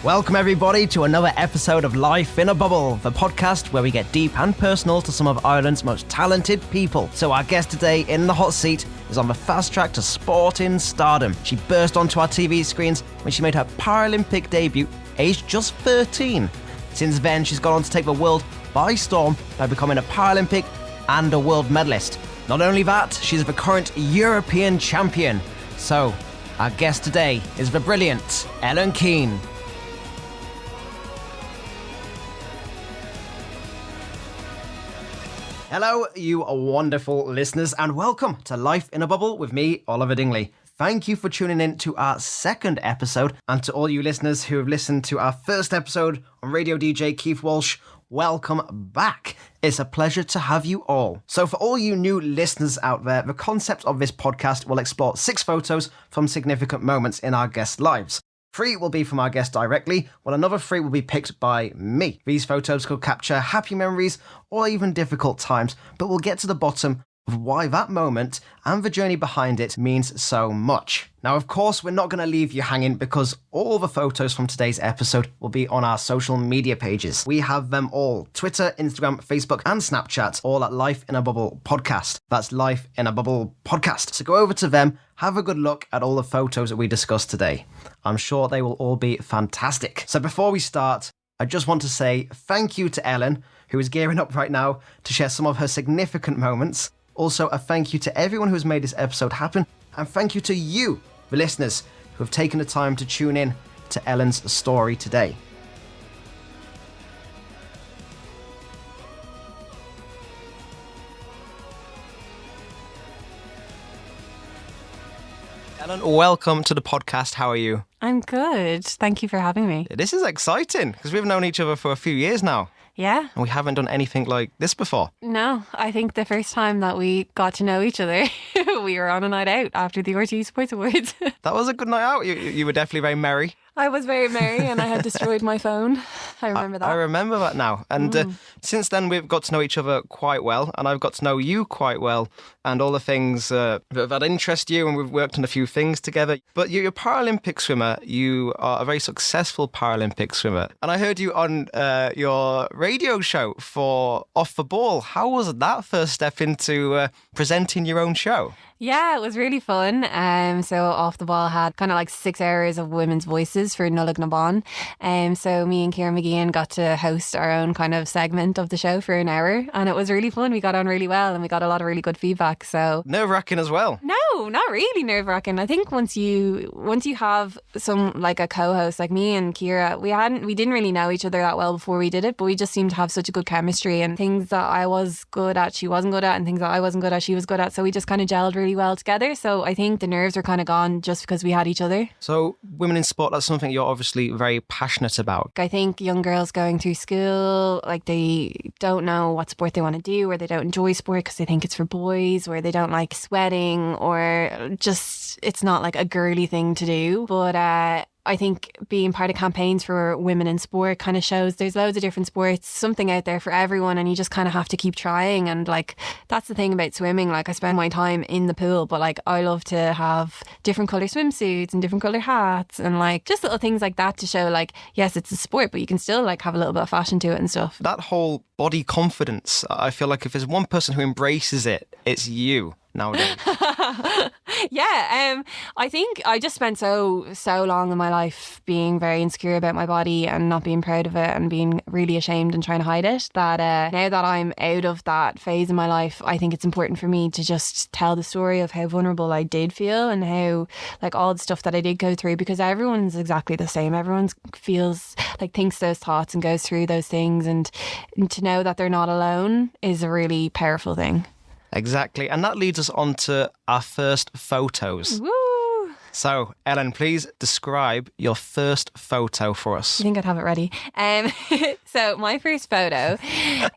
Welcome everybody to another episode of Life in a Bubble, the podcast where we get deep and personal to some of Ireland's most talented people. So our guest today in the hot seat is on the fast track to sporting stardom. She burst onto our TV screens when she made her Paralympic debut, aged just 13. Since then, she's gone on to take the world by storm by becoming a Paralympic and a world medalist. Not only that, she's the current European champion. So, our guest today is the brilliant Ellen Keane. Hello, you wonderful listeners, and welcome to Life in a Bubble with me, Oliver Dingley. Thank you for tuning in to our second episode, and to all you listeners who have listened to our first episode on radio DJ Keith Walsh, welcome back. It's a pleasure to have you all. So for all you new listeners out there, the concept of this podcast will explore 6 photos from significant moments in our guests' lives. 3 will be from our guest directly, while another 3 will be picked by me. These photos could capture happy memories or even difficult times, but we'll get to the bottom of why that moment and the journey behind it means so much. Now, of course, we're not going to leave you hanging because all the photos from today's episode will be on our social media pages. We have them all: Twitter, Instagram, Facebook, and Snapchat, all at Life in a Bubble Podcast. That's Life in a Bubble Podcast. So go over to them, have a good look at all the photos that we discussed today. I'm sure they will all be fantastic. So before we start, I just want to say thank you to Ellen, who is gearing up right now to share some of her significant moments. Also, a thank you to everyone who has made this episode happen, and thank you to you, the listeners, who have taken the time to tune in to Ellen's story today. Ellen, welcome to the podcast. How are you? I'm good. Thank you for having me. This is exciting because we've known each other for a few years now. Yeah. And we haven't done anything like this before. No, I think the first time that we got to know each other, we were on a night out after the RTÉ Sports Awards. That was a good night out. You were definitely very merry. I was very merry and I had destroyed my phone. I remember that. I remember that now. And since then, we've got to know each other quite well. And I've got to know you quite well. And all the things that interest you. And we've worked on a few things together. But you're a Paralympic swimmer. You are a very successful Paralympic swimmer. And I heard you on your radio show for Off the Ball. How was that first step into presenting your own show? Yeah, it was really fun. So Off the Ball had kind of like 6 hours of women's voices for Nullag na Bán. So me and Ciara McGeehan got to host our own kind of segment of the show for an hour, and it was really fun. We got on really well, and we got a lot of really good feedback. So nerve-wracking as well. No, not really nerve-wracking. I think once you have some like a co-host like me and Ciara, we didn't really know each other that well before we did it, but we just seemed to have such a good chemistry, and things that I was good at she wasn't good at, and things that I wasn't good at she was good at. So we just kind of gelled really well together. So I think the nerves were kind of gone just because we had each other. So women in sport, that's something you're obviously very passionate about. I think young girls going through school, like they don't know what sport they want to do, or they don't enjoy sport because they think it's for boys, or they don't like sweating, or just it's not like a girly thing to do. But I think being part of campaigns for women in sport kind of shows there's loads of different sports, something out there for everyone, and you just kind of have to keep trying. And like that's the thing about swimming. Like I spend my time in the pool, but like I love to have different colour swimsuits and different colour hats, and like just little things like that to show like, yes, it's a sport, but you can still like have a little bit of fashion to it and stuff. That whole body confidence, I feel like if there's one person who embraces it, it's you nowadays. Yeah, I think I just spent so long in my life being very insecure about my body and not being proud of it and being really ashamed and trying to hide it, that now that I'm out of that phase in my life, I think it's important for me to just tell the story of how vulnerable I did feel and how like all the stuff that I did go through, because everyone's exactly the same. Everyone feels like, thinks those thoughts and goes through those things, and to know that they're not alone is a really powerful thing. Exactly. And that leads us on to our first photos. Woo! So, Ellen, please describe your first photo for us. I think I'd have it ready. So my first photo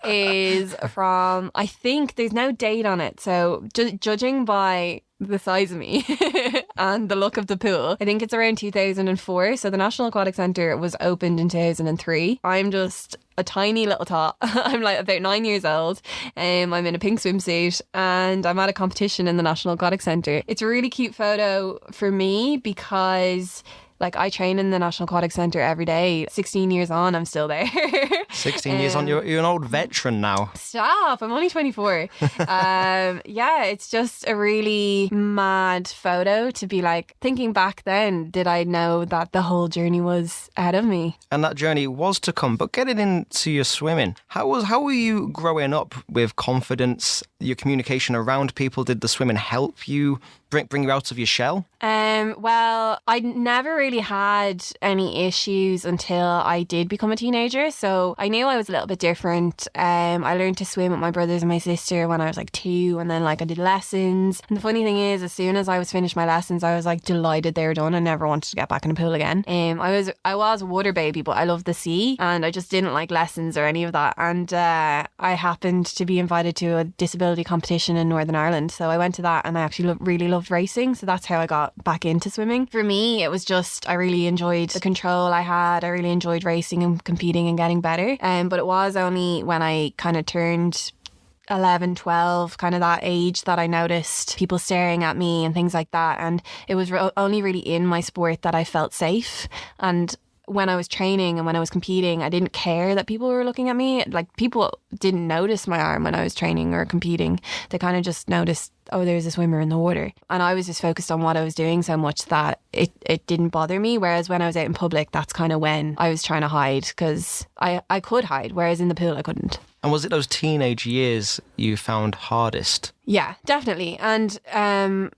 is from, I think there's no date on it. So judging by the size of me and the look of the pool, I think it's around 2004. So the National Aquatic Centre was opened in 2003. I'm just a tiny little tot. I'm like about 9 years old. I'm in a pink swimsuit and I'm at a competition in the National Aquatic Centre. It's a really cute photo for me because Like, I train in the National Aquatic Centre every day. 16 years on, I'm still there. 16 years on, you're an old veteran now. Stop, I'm only 24. Yeah, it's just a really mad photo to be like, thinking back then, did I know that the whole journey was ahead of me? And that journey was to come. But getting into your swimming, how were you growing up with confidence, your communication around people? Did the swimming help you bring you out of your shell? Well, I never really had any issues until I did become a teenager. So I knew I was a little bit different. I learned to swim with my brothers and my sister when I was like 2, and then like I did lessons. And the funny thing is, as soon as I was finished my lessons, I was like delighted they were done. I never wanted to get back in the pool again. I was a water baby, but I loved the sea, and I just didn't like lessons or any of that. And I happened to be invited to a disability competition in Northern Ireland, so I went to that, and I actually really loved racing. So that's how I got back into swimming. For me, it was just, I really enjoyed the control I had. I really enjoyed racing and competing and getting better. But it was only when I kind of turned 11, 12, kind of that age, that I noticed people staring at me and things like that. And it was only really in my sport that I felt safe. And when I was training and when I was competing, I didn't care that people were looking at me. Like, people didn't notice my arm when I was training or competing. They kind of just noticed, oh, there's a swimmer in the water. And I was just focused on what I was doing so much that it didn't bother me. Whereas when I was out in public, that's kind of when I was trying to hide, because I could hide, whereas in the pool I couldn't. And was it those teenage years you found hardest? Yeah, definitely. And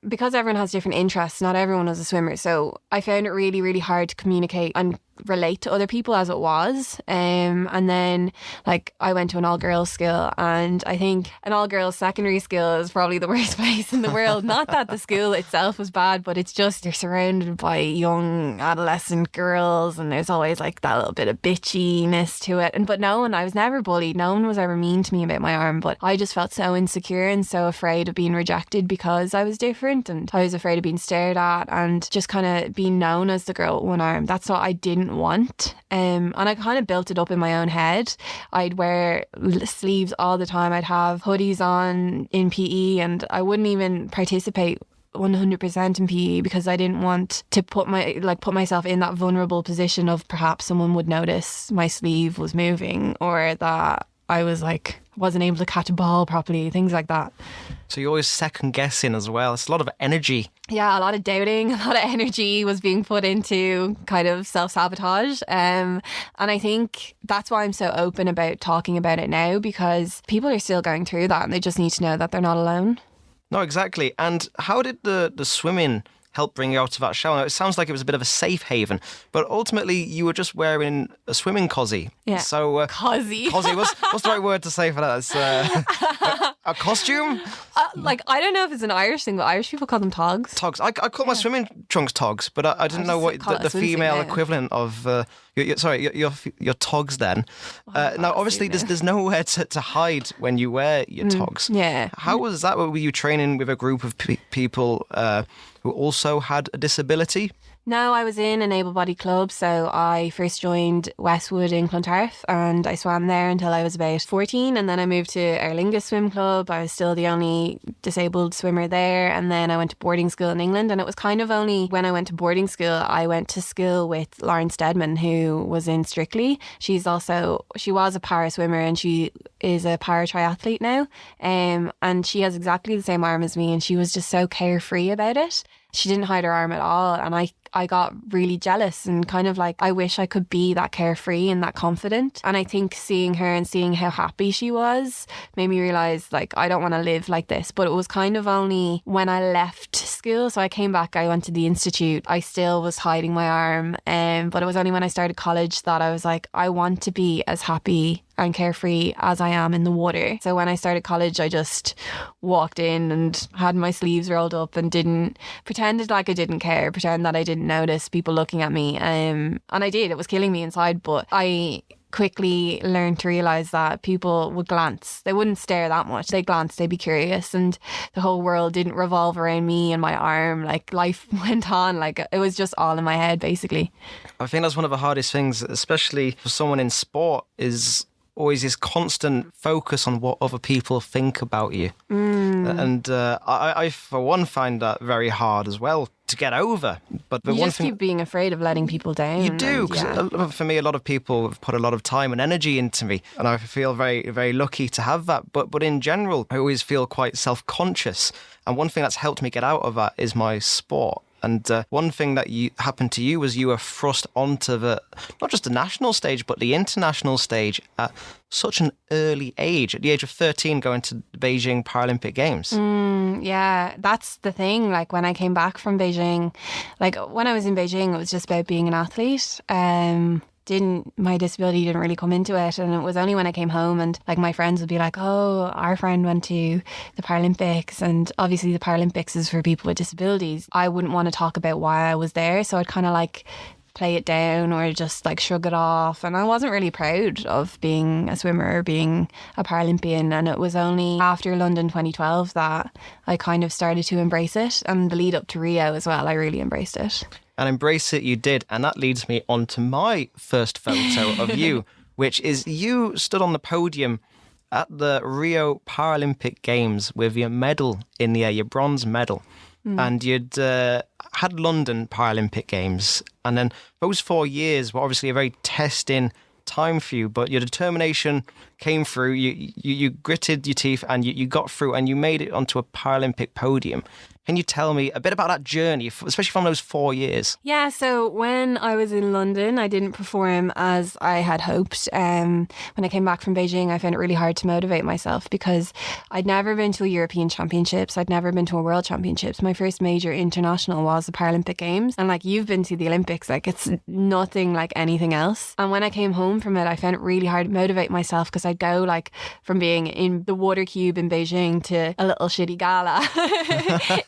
because everyone has different interests, not everyone was a swimmer. So I found it really, really hard to communicate and relate to other people as it was. And then, like, I went to an all-girls school, and I think an all-girls secondary school is probably the worst place in the world. Not that the school itself was bad, but it's just, you're surrounded by young adolescent girls, and there's always like that little bit of bitchiness to it. But I was never bullied. No one was ever mean to me about my arm, but I just felt so insecure and so afraid of being rejected because I was different, and I was afraid of being stared at and just kind of being known as the girl with one arm. That's what I didn't want. And I kind of built it up in my own head. I'd wear sleeves all the time. I'd have hoodies on in PE, and I wouldn't even participate 100% in PE because I didn't want to put myself in that vulnerable position of perhaps someone would notice my sleeve was moving, or that I was like, wasn't able to catch a ball properly, things like that. So you're always second guessing as well. It's a lot of energy. Yeah, a lot of doubting, a lot of energy was being put into kind of self-sabotage. And I think that's why I'm so open about talking about it now, because people are still going through that, and they just need to know that they're not alone. No, exactly. And how did the swimming help bring you out of that shower? Now, it sounds like it was a bit of a safe haven, but ultimately you were just wearing a swimming cosy. Yeah. So cosy. Cosy. What's the right word to say for that? It's a costume. I don't know if it's an Irish thing, but Irish people call them togs. Togs. I call my swimming trunks togs, but I didn't know what the female equivalent of your togs. Then now, obviously, there's nowhere to hide when you wear your togs. Yeah. How was that? Were you training with a group of people who also had a disability? No, I was in an able-bodied club. So I first joined Westwood in Clontarf, and I swam there until I was about 14, and then I moved to Aer Lingus Swim Club. I was still the only disabled swimmer there, and then I went to boarding school in England. And it was kind of only when I went to boarding school, I went to school with Lauren Steadman, who was in Strictly. She was a para swimmer, and she is a para triathlete now, and she has exactly the same arm as me, and she was just so carefree about it. She didn't hide her arm at all, and I got really jealous and kind of like, I wish I could be that carefree and that confident. And I think seeing her and seeing how happy she was made me realise, like, I don't want to live like this. But it was kind of only when I left school, so I came back, I went to the institute, I still was hiding my arm, but it was only when I started college that I was like, I want to be as happy and carefree as I am in the water. So when I started college, I just walked in and had my sleeves rolled up and pretended like I didn't care, pretend that I didn't notice people looking at me. And I did. It was killing me inside, but I quickly learned to realise that people would glance. They wouldn't stare that much. They'd glance, they'd be curious, and the whole world didn't revolve around me and my arm. Like, life went on. Like, it was just all in my head, basically. I think that's one of the hardest things, especially for someone in sport, is always this constant focus on what other people think about you. And I, for one, find that very hard as well to get over. But the You one just thing keep being afraid of letting people down. you do, because for me, a lot of people have put a lot of time and energy into me, and I feel very, very lucky to have that. But in general, I always feel quite self-conscious. And one thing that's helped me get out of that is my sport. And one thing that happened to you was you were thrust onto not just the national stage, but the international stage at such an early age, at the age of 13, going to the Beijing Paralympic Games. Yeah, that's the thing. Like when I came back from Beijing, like when I was in Beijing, it was just about being an athlete. My disability didn't really come into it, and it was only when I came home and like my friends would be like, oh, our friend went to the Paralympics, and obviously the Paralympics is for people with disabilities. I wouldn't want to talk about why I was there, so I'd kind of like play it down or just like shrug it off, and I wasn't really proud of being a swimmer or being a Paralympian. And it was only after London 2012 that I kind of started to embrace it, and the lead up to Rio as well, I really embraced it. And embrace it you did. And that leads me on to my first photo of you, which is you stood on the podium at the Rio Paralympic Games with your medal in the air, your bronze medal. And you'd had London Paralympic Games. And then those 4 years were obviously a very testing time for you, but your determination came through. You gritted your teeth and you got through, and you made it onto a Paralympic podium. Can you tell me a bit about that journey, especially from those 4 years? Yeah, so when I was in London, I didn't perform as I had hoped. When I came back from Beijing, I found it really hard to motivate myself because I'd never been to a European Championships. I'd never been to a World Championships. My first major international was the Paralympic Games. And like you've been to the Olympics, like it's nothing like anything else. And when I came home from it, I found it really hard to motivate myself because I'd go like from being in the water cube in Beijing to a little shitty gala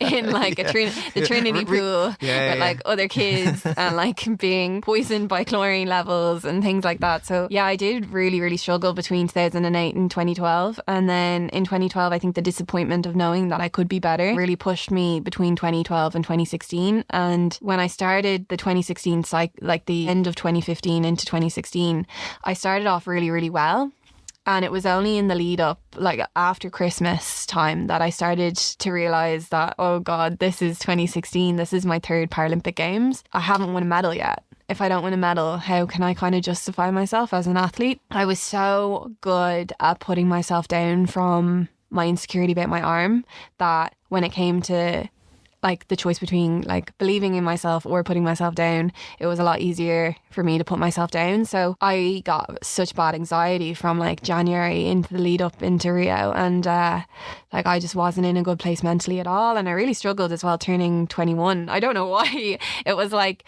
in like the Trinity pool with like other kids and like being poisoned by chlorine levels and things like that. So yeah, I did really, really struggle between 2008 and 2012. And then in 2012, I think the disappointment of knowing that I could be better really pushed me between 2012 and 2016. And when I started the 2016 like the end of 2015 into 2016, I started off really, really well. And it was only in the lead up, like after Christmas time, that I started to realise that, oh God, this is 2016. This is my third Paralympic Games. I haven't won a medal yet. If I don't win a medal, how can I kind of justify myself as an athlete? I was so good at putting myself down from my insecurity about my arm that when it came to like the choice between like believing in myself or putting myself down, it was a lot easier for me to put myself down. So I got such bad anxiety from like January into the lead up into Rio, and like I just wasn't in a good place mentally at all, and I really struggled as well turning 21. I don't know why. It was like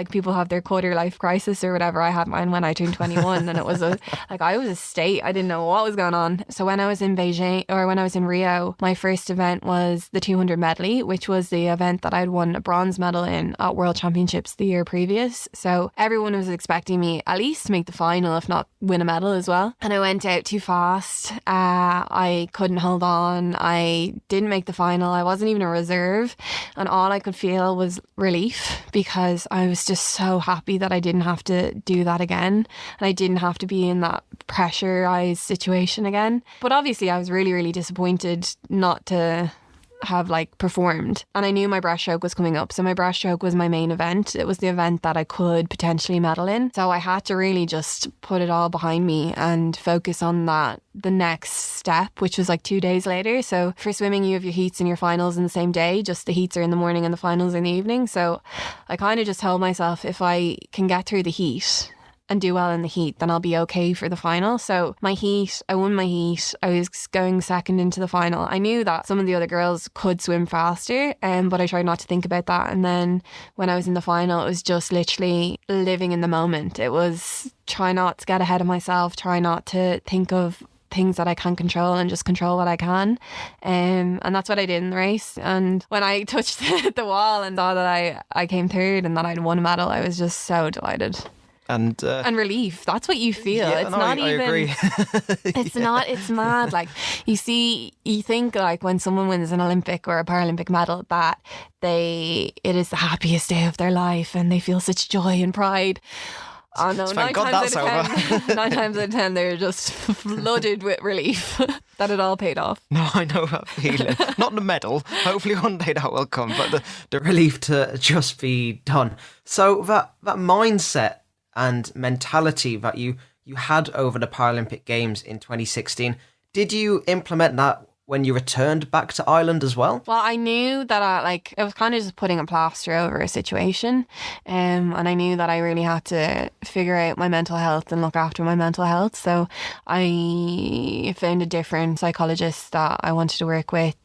people have their quarter life crisis or whatever. I had mine when I turned 21, and it was I was a state. I didn't know what was going on. So when I was in Beijing, or when I was in Rio, my first event was the 200 medley, which was the event that I'd won a bronze medal in at World Championships the year previous. So everyone was expecting me at least to make the final, if not win a medal as well. And I went out too fast. I couldn't hold on. I didn't make the final. I wasn't even a reserve. And all I could feel was relief because I was just so happy that I didn't have to do that again. And I didn't have to be in that pressurized situation again. But obviously I was really, really disappointed not to have like performed, and I knew my breaststroke was coming up, so my breaststroke was my main event. It was the event that I could potentially medal in, so I had to really just put it all behind me and focus on that, the next step, which was like 2 days later. So for swimming, you have your heats and your finals in the same day, just the heats are in the morning and the finals in the evening. So I kind of just told myself, if I can get through the heat and do well in the heat, then I'll be okay for the final. So my heat, I won my heat. I was going second into the final. I knew that some of the other girls could swim faster, but I tried not to think about that. And then when I was in the final, it was just literally living in the moment. It was try not to get ahead of myself, try not to think of things that I can't control and just control what I can. And that's what I did in the race. And when I touched the wall and saw that I came third and that I'd won a medal, I was just so delighted. And relief. That's what you feel. Yeah, it's no, not I even. agree. It's not. It's mad. Like you think like when someone wins an Olympic or a Paralympic medal, that it is the happiest day of their life, and they feel such joy and pride. Oh no, Thank God that's over. 9 times out of 10, they're just flooded with relief that it all paid off. No, I know that feeling. Not the medal. Hopefully one day that will come, but the relief to just be done. So that mindset and mentality that you had over the Paralympic Games in 2016, did you implement that when you returned back to Ireland as well? Well, I knew that it was kind of just putting a plaster over a situation. And I knew that I really had to figure out my mental health and look after my mental health. So I found a different psychologist that I wanted to work with.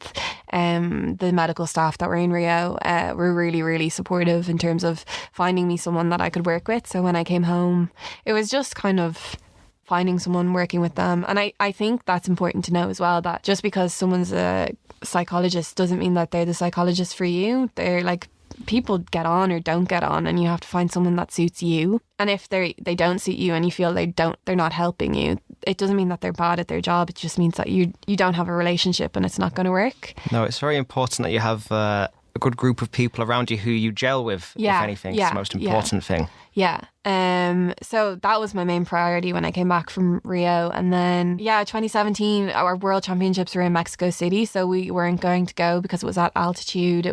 The medical staff that were in Rio were really, really supportive in terms of finding me someone that I could work with. So when I came home, it was just kind of finding someone, working with them. And I think that's important to know as well, that just because someone's a psychologist doesn't mean that they're the psychologist for you. They're like, people get on or don't get on, and you have to find someone that suits you. And if they don't suit you and you feel they're not helping you, it doesn't mean that they're bad at their job. It just means that you don't have a relationship and it's not going to work. No, it's very important that you have a good group of people around you who you gel with, if anything. It's the most important thing. Yeah. So that was my main priority when I came back from Rio. And then, 2017, our World Championships were in Mexico City. So we weren't going to go because it was at altitude.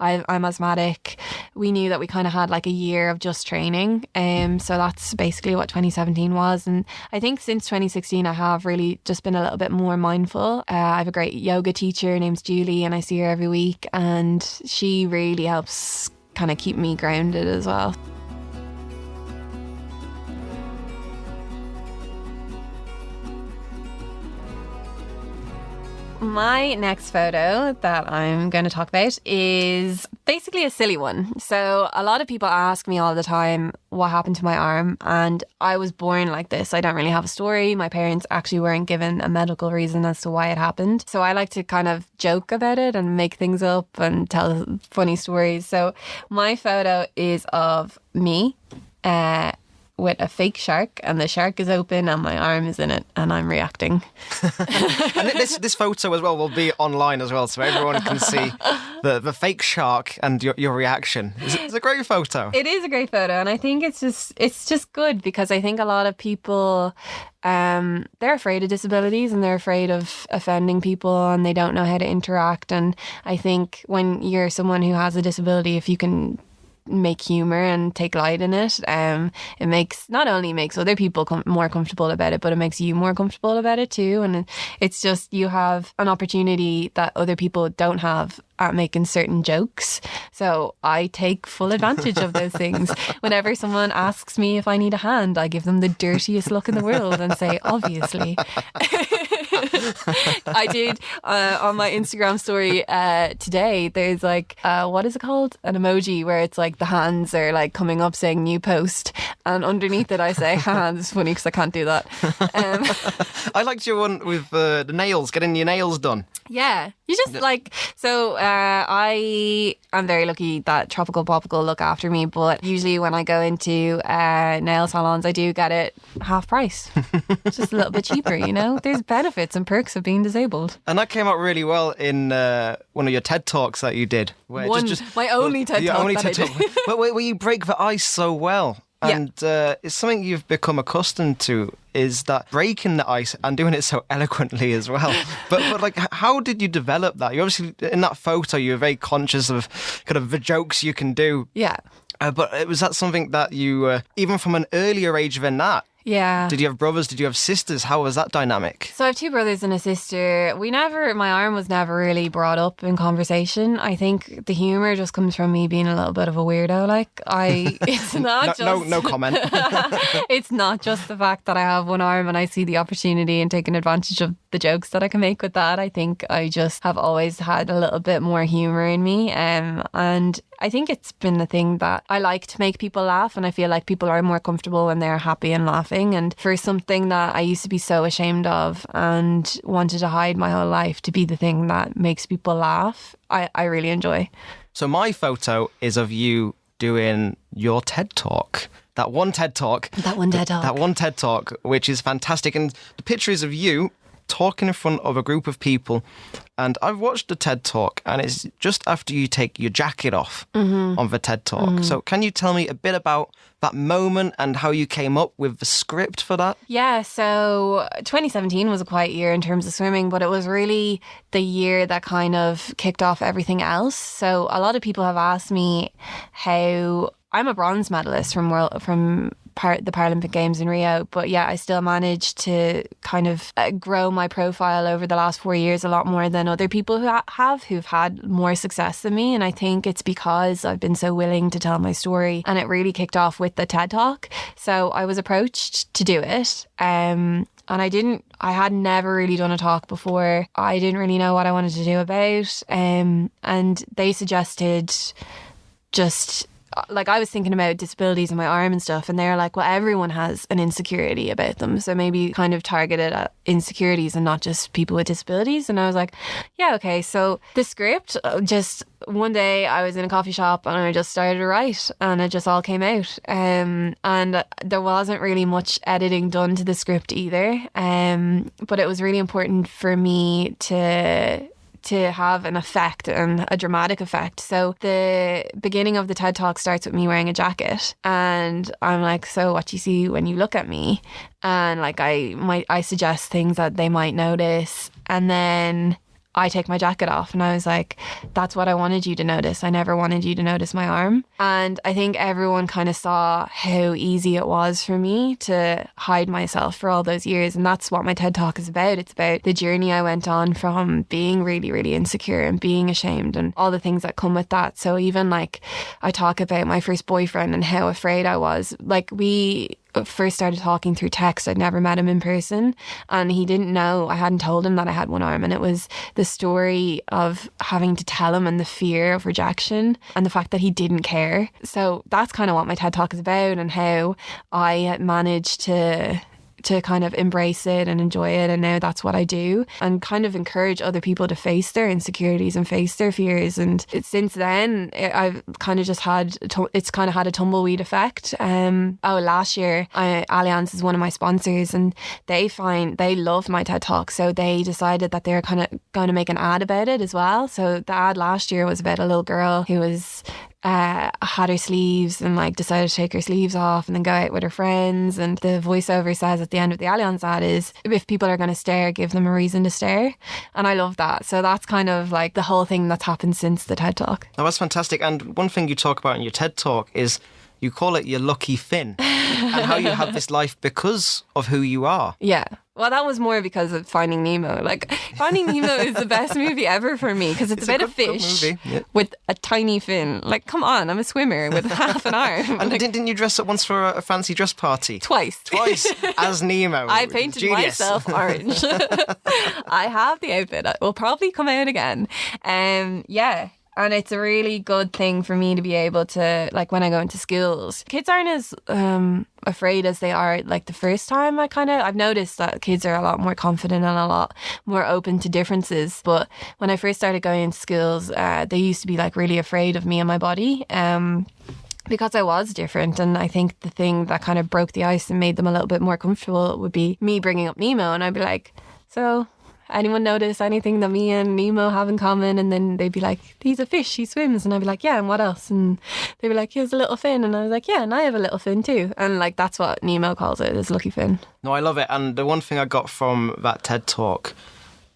I'm asthmatic. We knew that we kind of had like a year of just training. So that's basically what 2017 was. And I think since 2016, I have really just been a little bit more mindful. I have a great yoga teacher named Julie, and I see her every week. And she really helps kind of keep me grounded as well. My next photo that I'm going to talk about is basically a silly one. So a lot of people ask me all the time what happened to my arm, and I was born like this. I don't really have a story. My parents actually weren't given a medical reason as to why it happened. So I like to kind of joke about it and make things up and tell funny stories. So my photo is of me with a fake shark, and the shark is open and my arm is in it and I'm reacting. And this photo as well will be online as well, so everyone can see the fake shark and your reaction. It's a great photo. It is a great photo, and I think it's just good because I think a lot of people they're afraid of disabilities and they're afraid of offending people and they don't know how to interact. And I think when you're someone who has a disability, if you can make humor and take light in it, it not only makes other people more comfortable about it, but it makes you more comfortable about it too. And it's just, you have an opportunity that other people don't have at making certain jokes. So I take full advantage of those things. Whenever someone asks me if I need a hand, I give them the dirtiest look in the world and say, obviously. I did on my Instagram story today, there's like what is it called, an emoji where it's like the hands are like coming up saying new post, and underneath it I say haha, this is funny because I can't do that. I liked your one with the nails, getting your nails done. Yeah, you just like, so I am very lucky that Tropical Popical look after me, but usually when I go into nail salons I do get it half price. It's just a little bit cheaper, you know. There's benefits and perks of being disabled. And that came out really well in one of your TED Talks that you did. My only TED Talk. Where you break the ice so well. And it's something you've become accustomed to, is that breaking the ice and doing it so eloquently as well. But like, how did you develop that? You obviously, in that photo, you were very conscious of kind of the jokes you can do. Yeah. But was that something that you, even from an earlier age than that? Yeah. Did you have brothers? Did you have sisters? How was that dynamic? So I have two brothers and a sister. My arm was never really brought up in conversation. I think the humour just comes from me being a little bit of a weirdo. It's not no comment. It's not just the fact that I have one arm and I see the opportunity and taking advantage of the jokes that I can make with that. I think I just have always had a little bit more humour in me. And I think it's been the thing that I like to make people laugh, and I feel like people are more comfortable when they're happy and laughing. And for something that I used to be so ashamed of and wanted to hide my whole life to be the thing that makes people laugh, I really enjoy. So my photo is of you doing your TED Talk. That one TED Talk, which is fantastic. And the picture is of you talking in front of a group of people, and I've watched the TED Talk, and it's just after you take your jacket off on the TED Talk. So can you tell me a bit about that moment and how you came up with the script for that? Yeah, so 2017 was a quiet year in terms of swimming, but it was really the year that kind of kicked off everything else. So a lot of people have asked me how I'm a bronze medalist from the Paralympic Games in Rio, but yeah, I still managed to kind of grow my profile over the last 4 years a lot more than other people who've had more success than me. And I think it's because I've been so willing to tell my story, and it really kicked off with the TED Talk. So I was approached to do it. And I had never really done a talk before. I didn't really know what I wanted to do about. And they suggested just, like, I was thinking about disabilities in my arm and stuff, and they're like, well, everyone has an insecurity about them, so maybe kind of targeted at insecurities and not just people with disabilities. And I was like, yeah, okay. So the script, just one day I was in a coffee shop and I just started to write, and it just all came out. And there wasn't really much editing done to the script either. But it was really important for me to have an effect and a dramatic effect. So the beginning of the TED Talk starts with me wearing a jacket, and I'm like, so what do you see when you look at me? And like I suggest things that they might notice, and then I take my jacket off, and I was like, that's what I wanted you to notice. I never wanted you to notice my arm. And I think everyone kind of saw how easy it was for me to hide myself for all those years. And that's what my TED Talk is about. It's about the journey I went on from being really, really insecure and being ashamed and all the things that come with that. So even like I talk about my first boyfriend and how afraid I was. Like, we first started talking through text. I'd never met him in person, and he didn't know. I hadn't told him that I had one arm, and it was the story of having to tell him and the fear of rejection and the fact that he didn't care. So that's kind of what my TED Talk is about, and how I managed to kind of embrace it and enjoy it, and now that's what I do, and kind of encourage other people to face their insecurities and face their fears. And since then I've kind of just had a tumbleweed effect. Last year Allianz is one of my sponsors, and they loved my TED Talk, so they decided that they were kind of going to make an ad about it as well. So the ad last year was about a little girl who was had her sleeves and like decided to take her sleeves off and then go out with her friends, and the voiceover says at the end of the Allianz ad is, if people are going to stare, give them a reason to stare. And I love that. So that's kind of like the whole thing that's happened since the TED Talk. Oh, that's fantastic. And one thing you talk about in your TED Talk is you call it your lucky fin, and how you have this life because of who you are. Yeah. Well, that was more because of Finding Nemo. Like, Finding Nemo is the best movie ever for me, because it's about a fish with a tiny fin. Like, come on, I'm a swimmer with half an arm. And like, didn't you dress up once for a fancy dress party? Twice As Nemo. I painted myself orange. I have the outfit. It will probably come out again. Yeah. And it's a really good thing for me to be able to, like, when I go into schools, kids aren't as afraid as they are like the first time. I've noticed that kids are a lot more confident and a lot more open to differences. But when I first started going into schools, they used to be like really afraid of me and my body. Because I was different. And I think the thing that kind of broke the ice and made them a little bit more comfortable would be me bringing up Nemo, and I'd be like, so anyone notice anything that me and Nemo have in common? And then they'd be like, he's a fish, he swims. And I'd be like, yeah, and what else? And they'd be like, he has a little fin. And I was like, yeah, and I have a little fin too. And like, that's what Nemo calls it, his lucky fin. No, I love it. And the one thing I got from that TED Talk,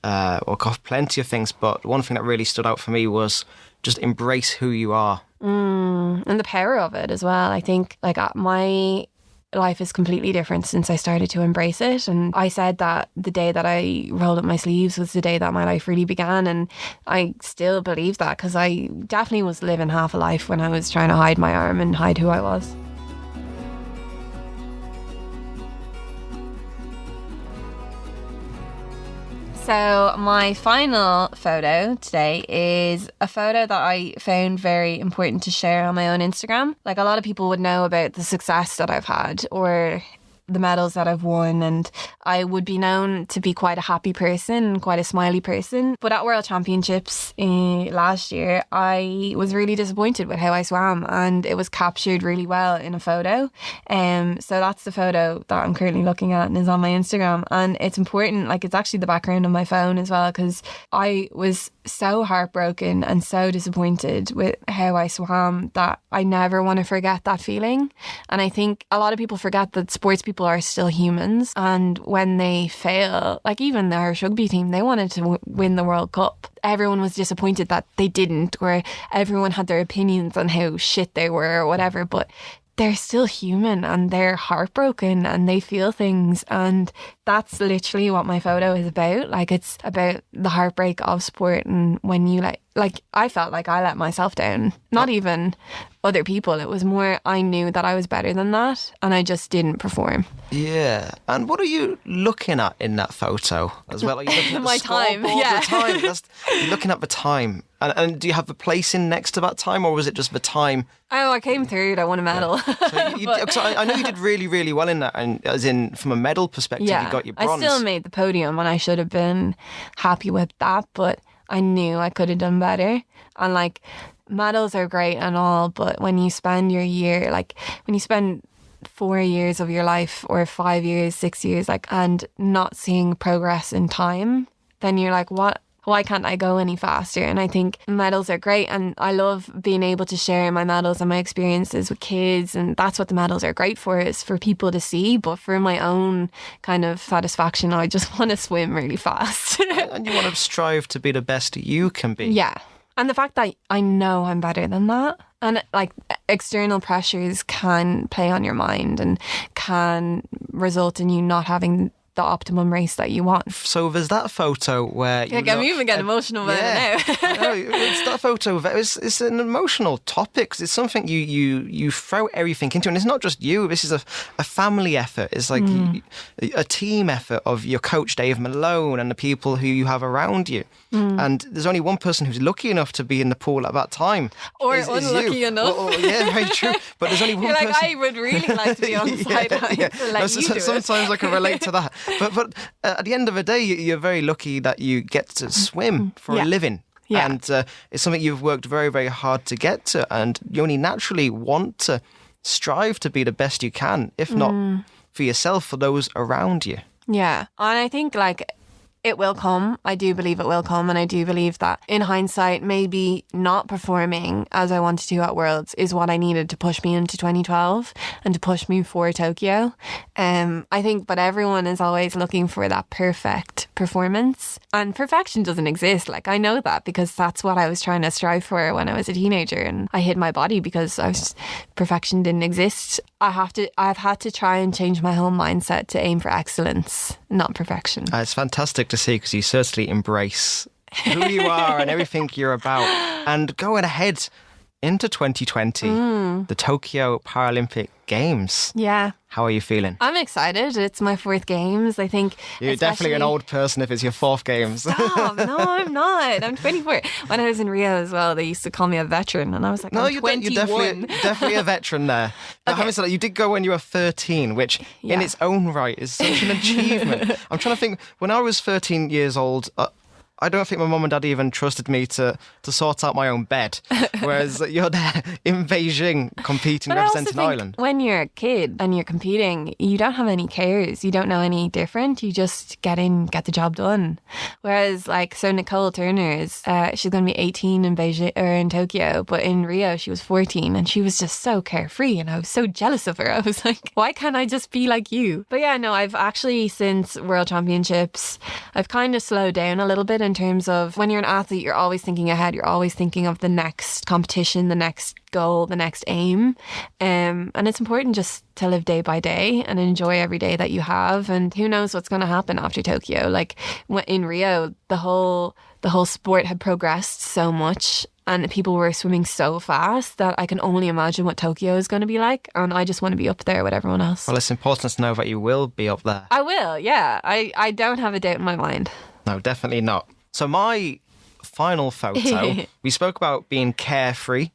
got plenty of things, but one thing that really stood out for me was just embrace who you are. And the power of it as well. I think like my life is completely different since I started to embrace it. And I said that the day that I rolled up my sleeves was the day that my life really began, and I still believe that, because I definitely was living half a life when I was trying to hide my arm and hide who I was. So my final photo today is a photo that I found very important to share on my own Instagram. Like, a lot of people would know about the success that I've had, or the medals that I've won, and I would be known to be quite a happy person, quite a smiley person. But at World Championships last year, I was really disappointed with how I swam, and it was captured really well in a photo. So that's the photo that I'm currently looking at and is on my Instagram. And it's important, like it's actually the background of my phone as well, because I was so heartbroken and so disappointed with how I swam that I never want to forget that feeling. And I think a lot of people forget that sports people are still humans, and when they fail, like even the Irish rugby team, they wanted to win the World Cup. Everyone was disappointed that they didn't, or everyone had their opinions on how shit they were or whatever, but they're still human and they're heartbroken and they feel things, and that's literally what my photo is about. Like it's about the heartbreak of sport, and when you like I felt like I let myself down, not even other people. It was more I knew that I was better than that and I just didn't perform. Yeah. And what are you looking at in that photo as well? Are you looking at My the time, scoreboard, yeah. the time? You're looking at the time. And do you have the placing next to that time, or was it just the time? Oh, I came third. I won a medal. Yeah. So I know you did really, really well in that, and as in from a medal perspective, you got your bronze. I still made the podium and I should have been happy with that, but I knew I could have done better. And like, medals are great and all, but when you spend your year, like when you spend 4 years of your life or 5 years, 6 years, like, and not seeing progress in time, then you're like, why can't I go any faster? And I think medals are great, and I love being able to share my medals and my experiences with kids, and that's what the medals are great for, is for people to see. But for my own kind of satisfaction, I just want to swim really fast. And you want to strive to be the best you can be. Yeah. And the fact that I know I'm better than that, and like external pressures can play on your mind and can result in you not having the optimum race that you want. So there's that photo where I'm even getting emotional about it now. I know, it's that photo. It's an emotional topic. 'Cause it's something you throw everything into, and it's not just you. This is a family effort. It's like a team effort of your coach Dave Malone and the people who you have around you. And there's only one person who's lucky enough to be in the pool at that time, or is unlucky you. enough. Yeah, very true. But there's only one You're like, person. I would really like to be on the sideline. Yeah. Sometimes I can relate to that. But at the end of the day, you're very lucky that you get to swim for a living. Yeah. And it's something you've worked very, very hard to get to. And you only naturally want to strive to be the best you can, if not for yourself, for those around you. Yeah. And I think like it will come. I do believe it will come. And I do believe that in hindsight, maybe not performing as I wanted to at Worlds is what I needed to push me into 2012 and to push me for Tokyo. I think, but everyone is always looking for that perfect performance, and perfection doesn't exist. Like I know that because that's what I was trying to strive for when I was a teenager, and I hid my body because perfection didn't exist. I've had to try and change my whole mindset to aim for excellence, not perfection. It's fantastic to see, because you certainly embrace who you are and everything you're about. And going ahead into 2020, the Tokyo Paralympic Games. Yeah. How are you feeling? I'm excited. It's my 4th Games. I think you're definitely an old person if it's your 4th Games. Stop. No, I'm not. I'm 24. When I was in Rio as well, they used to call me a veteran, and I was like, I'm 21. You're definitely a veteran there. Now, having said that, you did go when you were 13, which in its own right is such an achievement. I'm trying to think, when I was 13 years old, I don't think my mum and dad even trusted me to sort out my own bed. Whereas you're there in Beijing competing, representing Ireland. When you're a kid and you're competing, you don't have any cares. You don't know any different. You just get in, get the job done. Whereas so Nicole Turner is, she's going to be 18 in Beijing or in Tokyo, but in Rio she was 14 and she was just so carefree, and I was so jealous of her. I was like, why can't I just be like you? But yeah, no, I've actually, since World Championships, I've kind of slowed down a little bit in terms of when you're an athlete, you're always thinking ahead. You're always thinking of the next competition, the next goal, the next aim. And it's important just to live day by day and enjoy every day that you have. And who knows what's going to happen after Tokyo. Like in Rio, the whole sport had progressed so much and people were swimming so fast that I can only imagine what Tokyo is going to be like. And I just want to be up there with everyone else. Well, it's important to know that you will be up there. I will, yeah. I don't have a doubt in my mind. No, definitely not. So my final photo, we spoke about being carefree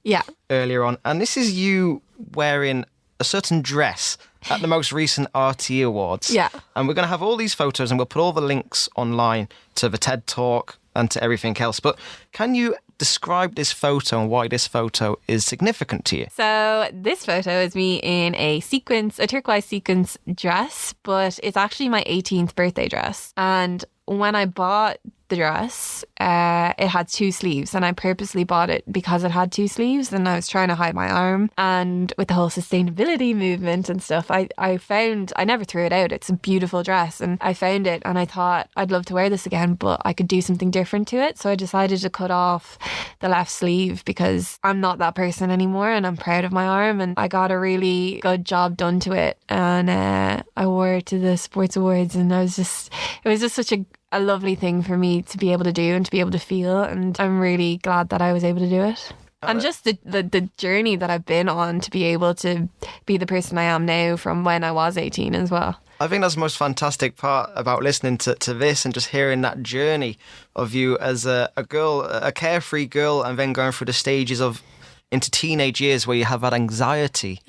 earlier on, and this is you wearing a certain dress at the most recent RTE Awards. Yeah. And we're going to have all these photos and we'll put all the links online to the TED Talk and to everything else. But can you describe this photo and why this photo is significant to you? So this photo is me in a turquoise sequence dress, but it's actually my 18th birthday dress. And when I bought the dress, it had 2 sleeves, and I purposely bought it because it had 2 sleeves, and I was trying to hide my arm. And with the whole sustainability movement and stuff, I never threw it out. It's a beautiful dress, and I found it and I thought I'd love to wear this again, but I could do something different to it. So I decided to cut off the left sleeve because I'm not that person anymore, and I'm proud of my arm, and I got a really good job done to it. And I wore it to the sports awards, and it was just such a lovely thing for me to be able to do and to be able to feel, and I'm really glad that I was able to do it. And just the journey that I've been on to be able to be the person I am now from when I was 18 as well. I think that's the most fantastic part about listening to this and just hearing that journey of you as a girl, a carefree girl, and then going through the stages into teenage years where you have that anxiety